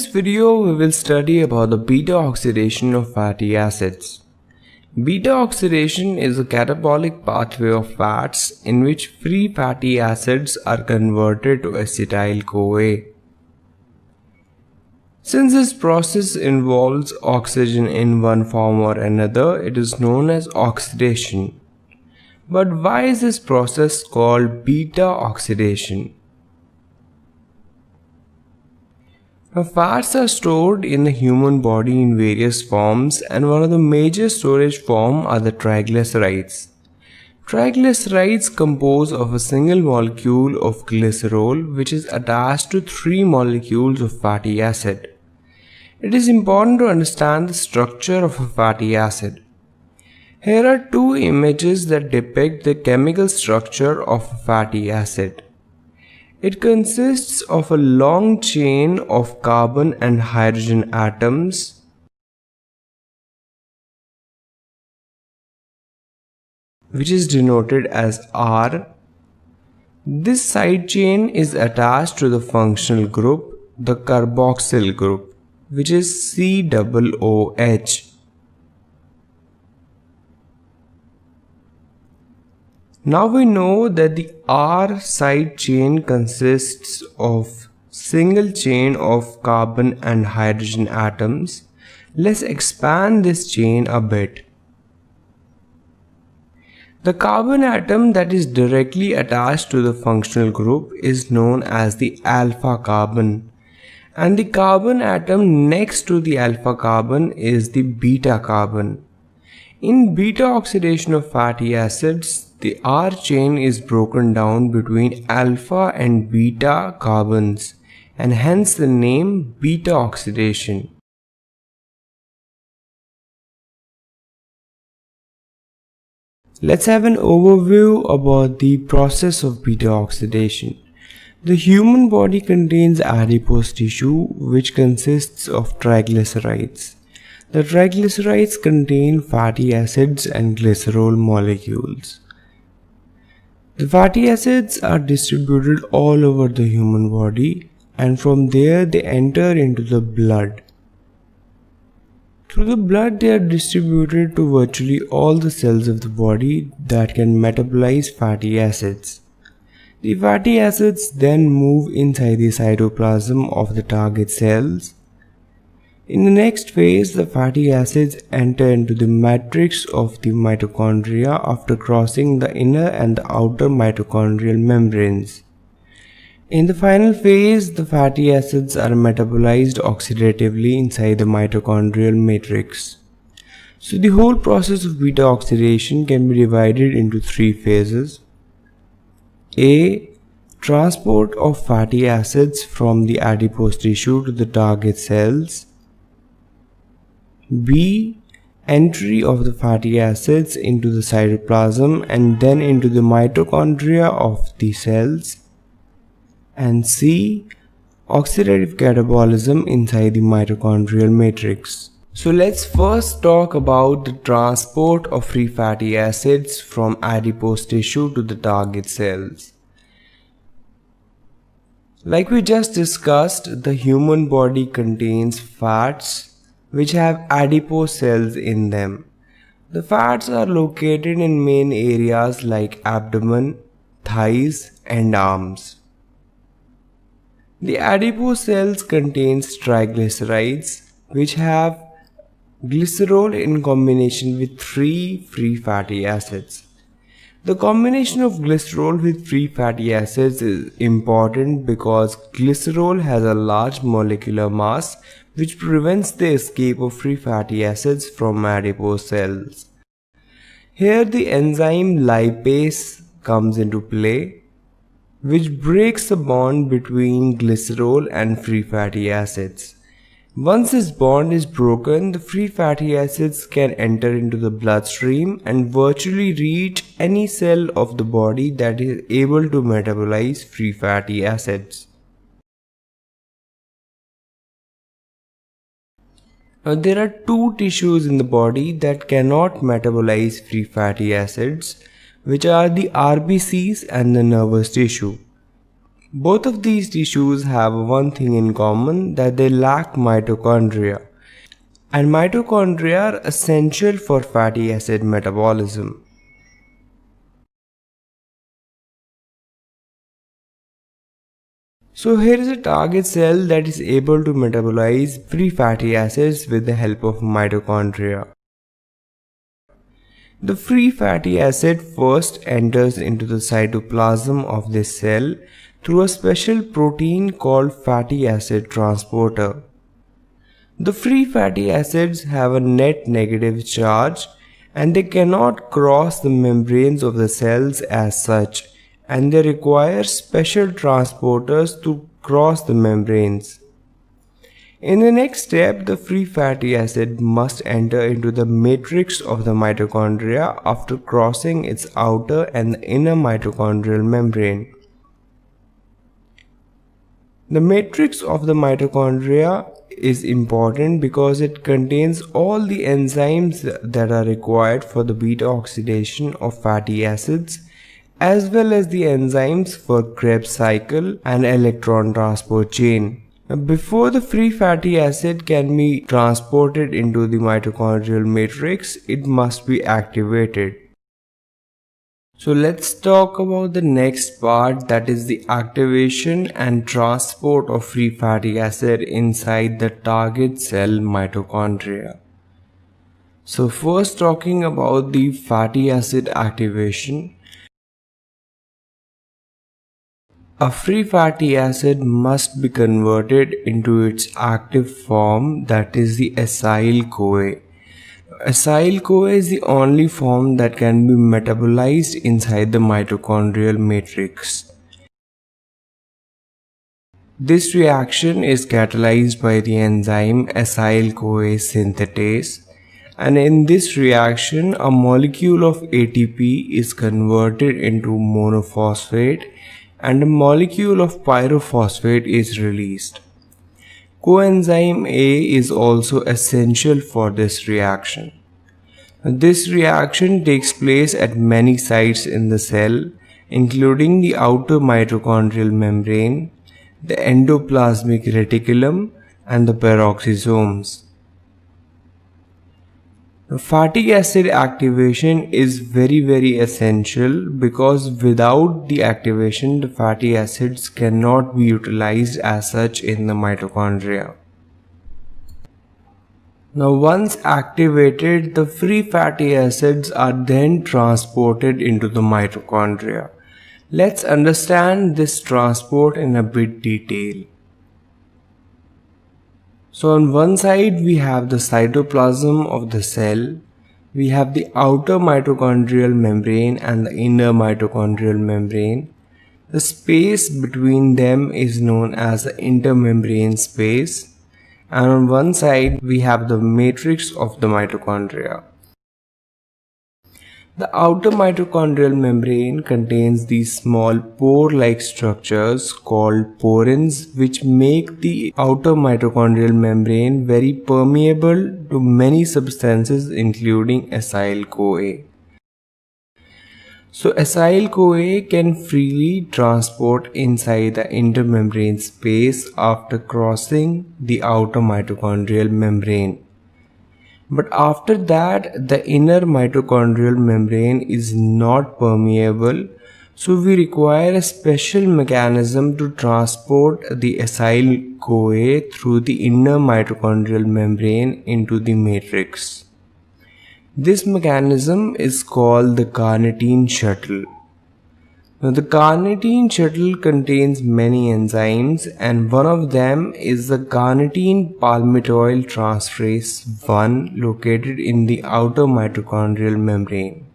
In this video, we will study about the beta oxidation of fatty acids. Beta oxidation is a catabolic pathway of fats in which free fatty acids are converted to acetyl-CoA. Since this process involves oxygen in one form or another, it is known as oxidation. But why is this process called beta oxidation? Now, fats are stored in the human body in various forms, and one of the major storage forms are the triglycerides. Triglycerides compose of a single molecule of glycerol which is attached to 3 molecules of fatty acid. It is important to understand the structure of a fatty acid. Here are 2 images that depict the chemical structure of a fatty acid. It consists of a long chain of carbon and hydrogen atoms which is denoted as R. This side chain is attached to the functional group, the carboxyl group, which is COOH. Now we know that the R side chain consists of single chain of carbon and hydrogen atoms. Let's expand this chain a bit. The carbon atom that is directly attached to the functional group is known as the alpha carbon, and the carbon atom next to the alpha carbon is the beta carbon. In beta oxidation of fatty acids, the R chain is broken down between alpha and beta carbons, and hence the name beta oxidation. Let's have an overview about the process of beta oxidation. The human body contains adipose tissue which consists of triglycerides. The triglycerides contain fatty acids and glycerol molecules. The fatty acids are distributed all over the human body, and from there they enter into the blood. Through the blood they are distributed to virtually all the cells of the body that can metabolize fatty acids. The fatty acids then move inside the cytoplasm of the target cells. In the next phase, the fatty acids enter into the matrix of the mitochondria after crossing the inner and the outer mitochondrial membranes. In the final phase, the fatty acids are metabolized oxidatively inside the mitochondrial matrix. So the whole process of beta oxidation can be divided into 3 phases. A. Transport of fatty acids from the adipose tissue to the target cells. B. Entry of the fatty acids into the cytoplasm and then into the mitochondria of the cells. And C. Oxidative catabolism inside the mitochondrial matrix. So let's first talk about the transport of free fatty acids from adipose tissue to the target cells. Like we just discussed, the human body contains fats which have adipose cells in them. The fats are located in main areas like abdomen, thighs, and arms. The adipose cells contains triglycerides which have glycerol in combination with 3 free fatty acids. The combination of glycerol with free fatty acids is important because glycerol has a large molecular mass which prevents the escape of free fatty acids from adipose cells. Here the enzyme lipase comes into play, which breaks the bond between glycerol and free fatty acids. Once this bond is broken, the free fatty acids can enter into the bloodstream and virtually reach any cell of the body that is able to metabolize free fatty acids. Now, there are 2 tissues in the body that cannot metabolize free fatty acids, which are the RBCs and the nervous tissue. Both of these tissues have one thing in common, that they lack mitochondria. And mitochondria are essential for fatty acid metabolism. So here is a target cell that is able to metabolize free fatty acids with the help of mitochondria. The free fatty acid first enters into the cytoplasm of this cell through a special protein called fatty acid transporter. The free fatty acids have a net negative charge and they cannot cross the membranes of the cells as such, and they require special transporters to cross the membranes. In the next step, the free fatty acid must enter into the matrix of the mitochondria after crossing its outer and the inner mitochondrial membrane. The matrix of the mitochondria is important because it contains all the enzymes that are required for the beta oxidation of fatty acids, as well as the enzymes for Krebs cycle and electron transport chain. Before the free fatty acid can be transported into the mitochondrial matrix, it must be activated. So let's talk about the next part, that is the activation and transport of free fatty acid inside the target cell mitochondria. So first, talking about the fatty acid activation. A free fatty acid must be converted into its active form, that is the acyl-CoA. Acyl-CoA is the only form that can be metabolized inside the mitochondrial matrix. This reaction is catalyzed by the enzyme acyl-CoA synthetase, and in this reaction a molecule of ATP is converted into monophosphate and a molecule of pyrophosphate is released. Coenzyme A is also essential for this reaction. This reaction takes place at many sites in the cell, including the outer mitochondrial membrane, the endoplasmic reticulum, and the peroxisomes. Fatty acid activation is very essential because without the activation the fatty acids cannot be utilized as such in the mitochondria. Now once activated, the free fatty acids are then transported into the mitochondria. Let's understand this transport in a bit detail. So on one side we have the cytoplasm of the cell, we have the outer mitochondrial membrane and the inner mitochondrial membrane. The space between them is known as the intermembrane space, and on one side we have the matrix of the mitochondria. The outer mitochondrial membrane contains these small pore-like structures called porins, which make the outer mitochondrial membrane very permeable to many substances including acyl-CoA. So acyl-CoA can freely transport inside the intermembrane space after crossing the outer mitochondrial membrane. But after that, the inner mitochondrial membrane is not permeable, so we require a special mechanism to transport the acyl-CoA through the inner mitochondrial membrane into the matrix. This mechanism is called the carnitine shuttle. Now the carnitine shuttle contains many enzymes, and one of them is the carnitine palmitoyl transferase 1 located in the outer mitochondrial membrane.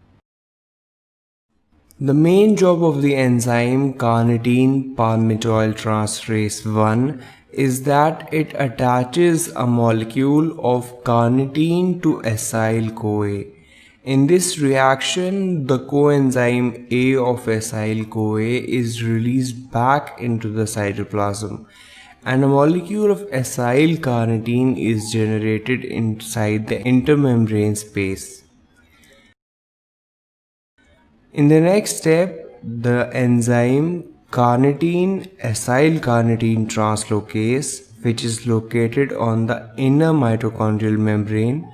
The main job of the enzyme carnitine palmitoyl transferase 1 is that it attaches a molecule of carnitine to acyl-CoA. In this reaction, the coenzyme A of acyl-CoA is released back into the cytoplasm, and a molecule of acyl-carnitine is generated inside the intermembrane space. In the next step, the enzyme carnitine acyl carnitine translocase, which is located on the inner mitochondrial membrane,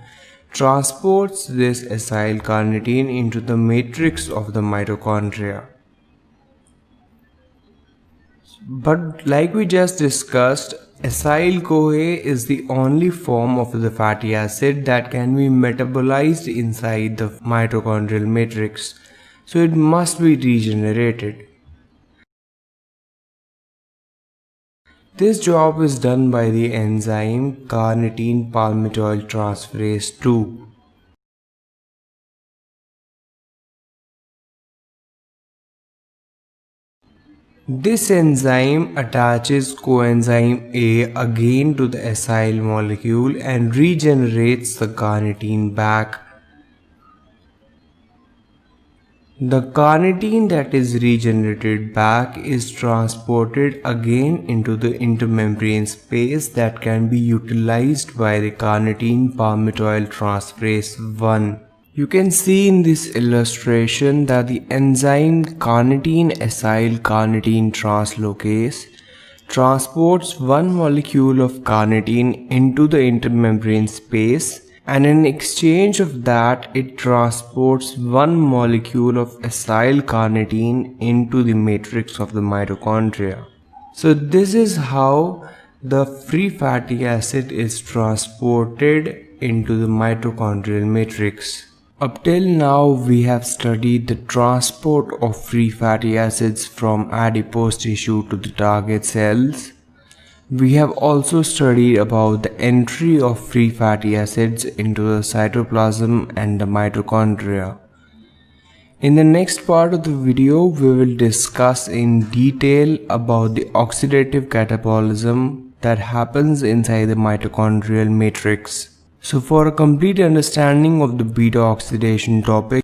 transports this acyl carnitine into the matrix of the mitochondria. But like we just discussed, acyl-CoA is the only form of the fatty acid that can be metabolized inside the mitochondrial matrix, so it must be regenerated. This job is done by the enzyme carnitine palmitoyl transferase 2. This enzyme attaches coenzyme A again to the acyl molecule and regenerates the carnitine back. The carnitine that is regenerated back is transported again into the intermembrane space that can be utilized by the carnitine palmitoyl transferase 1. You can see in this illustration that the enzyme carnitine acyl carnitine translocase transports one molecule of carnitine into the intermembrane space, and in exchange of that it transports one molecule of acyl carnitine into the matrix of the mitochondria. So this is how the free fatty acid is transported into the mitochondrial matrix. Up till now we have studied the transport of free fatty acids from adipose tissue to the target cells. We have also studied about the entry of free fatty acids into the cytoplasm and the mitochondria. In the next part of the video, we will discuss in detail about the oxidative catabolism that happens inside the mitochondrial matrix. So for a complete understanding of the beta oxidation topic,